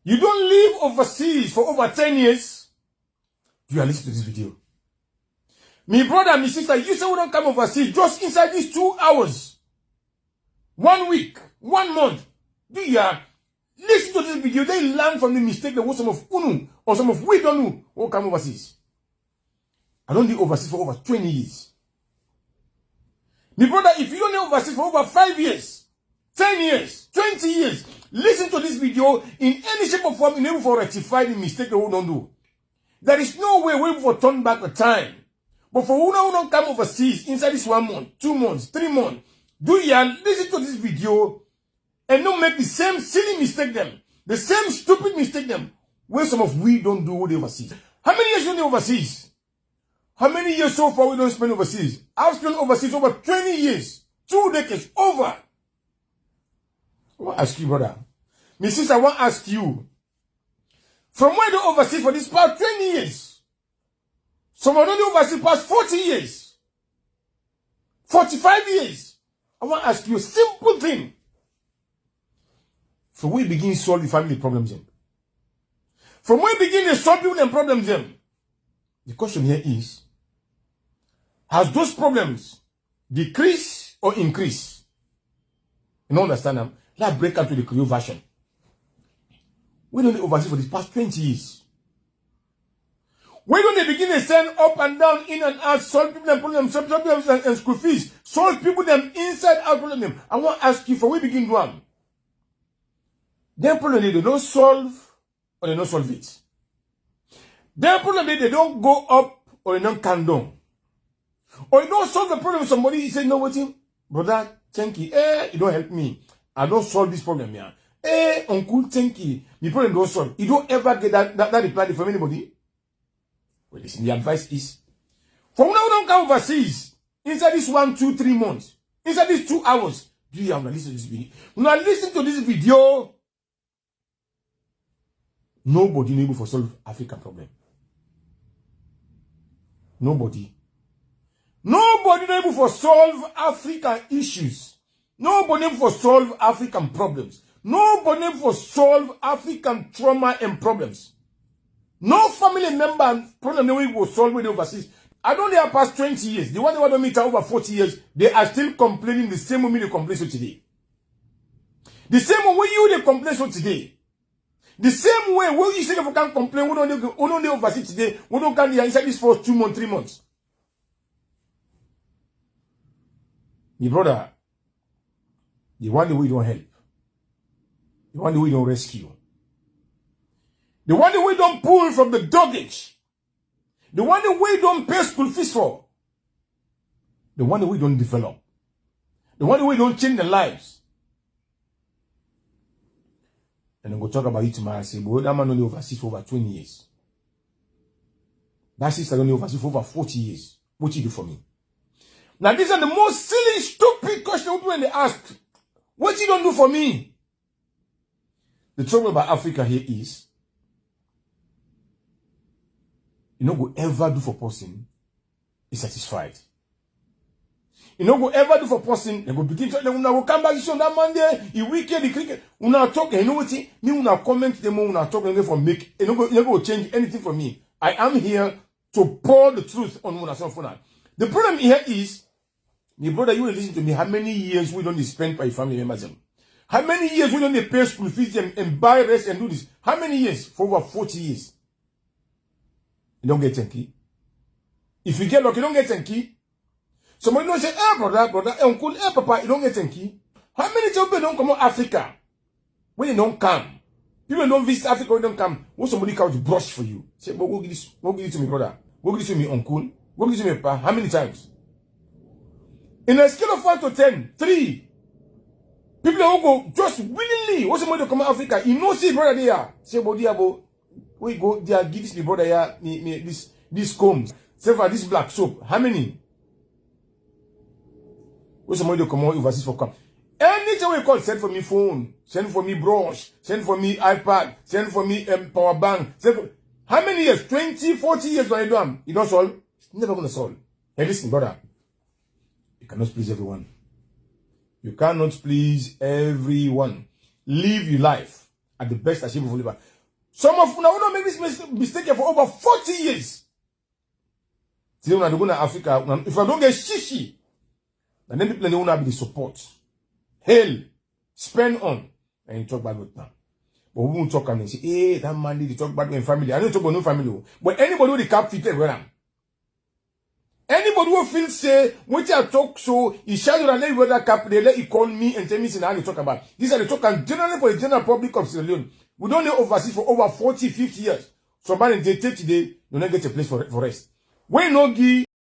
You don't live overseas for over 10 years. You are listening to this video. My brother and my sister, you say we don't come overseas just inside these 2 hours. 1 week, 1 month. Do you listen to this video? They learn from the mistake that was some of Unu or some of we don't know who come overseas. I don't live overseas for over 20 years. My brother, if you don't live overseas for over 5 years, 10 years, 20 years, listen to this video in any shape or form in order for rectify the mistake that we don't do. There is no way we will turn back the time. But for who don't come overseas inside this 1 month, 2 months, 3 months, do you listen to this video and don't make the same silly mistake them, the same stupid mistake them, where some of we don't do what they overseas. How many years you do overseas? How many years so far we don't spend overseas? I've spent overseas over 20 years, 2 decades, over. I want to ask you, brother. My sister, I want to ask you, from where do overseas for this past 20 years? Some of them overseas past 40 years, 45 years. I want to ask you a simple thing. From where we begin to solve the family problems then? From where we begin to solve people and problems then? The question here is, has those problems decreased or increased? You don't understand them? Let's break up to the Creole version. We don't live overseas for the past 20 years. Why don't they begin to send up and down, in and out, solve people and problems, solve problems and school fees, solve people them inside out problem? I want to ask you, for we begin one. Then problem they don't solve or they don't solve it. Then problem they don't go up or they don't come down. Or you don't solve the problem with somebody, you say, no, what him? Brother, thank you. You don't help me. I don't solve this problem here. Uncle, thank you. The problem don't solve. You don't ever get that reply from anybody. Well, listen, the advice is, from now on, don't come overseas. Inside this 1, 2, 3 months. Inside these 2 hours. Do you have to listen to this video? When I listen to this video, nobody is able to solve African problem. Nobody. Nobody is able to solve African issues. Nobody is able to solve African problems. Nobody is able to solve African trauma and problems. No family member problem that we will solve with overseas. I don't know past 20 years. The one that don't meet over 40 years, they are still complaining the same way they complain so today. The same way you they complain so today. The same way when you say if we can't complain, we don't overseas today, we don't come here inside this for 2 months, 3 months. My brother, the one that we don't help, the one that we don't rescue, the one that we don't pull from the doggage, the one that we don't pay school fees for, the one that we don't develop, the one that we don't change their lives. And I'm going to talk about it tomorrow. I say, but that man only overseas for over 20 years. That sister only overseas for over 40 years. What you do for me? Now, these are the most silly, stupid questions when they ask, what you don't do for me? The trouble about Africa here is, you know, go ever do for person is satisfied. You know, go ever do for person, they go begin to, they will come back on that Monday, you weekend, the cricket, we now talk, you know what, me, we now comment them, we now talk, and for make, you know, you go change anything for me. I am here to pour the truth on one phone. The problem here is, my brother, you will listen to me, how many years we don't spend by family members? How many years we don't pay school fees and buy rest and do this? How many years? For over 40 years. You don't get 10 key. If you get lucky, you don't get 10 key. Somebody don't say, hey, brother, hey, uncle, hey, papa, you don't get 10 key. How many people don't come to Africa? When they don't come, people don't visit Africa when they don't come. When somebody comes to brush for you, say, but go give it to me, brother. Go give it to me, uncle. Go give it to me, papa. How many times? In a scale of 1 to 10, 3. People don't go just willingly. When somebody come to Africa, you know, see, brother, there. Say, but dear, we go there, give this me brother here, this combs. Say for this black soap. How many? When somebody come out overseas for come. Anything we call, send for me phone, send for me brush, send for me iPad, send for me power bank. How many years? 20, 40 years when you do them? You don't solve? It's never going to solve. Hey, listen, brother. You cannot please everyone. You cannot please everyone. Live your life at the best achievable life. Some of you now don't make this mistake for over 40 years. Today when I go to Africa, if I don't get shishi, and then people don't have the support. Hell, spend on, and you talk bad with now. But we won't talk and say, hey, that man did talk bad with family. I don't talk about no family. But anybody with the cap fitted well. Anybody who feels say, what I talk so, he shall not let that cap, they let you call me and tell me how they talk about. These are the talk and generally for the general public of Sierra Leone. We don't live overseas for over 40, 50 years. Somebody they take today, you don't get a place for rest. We no give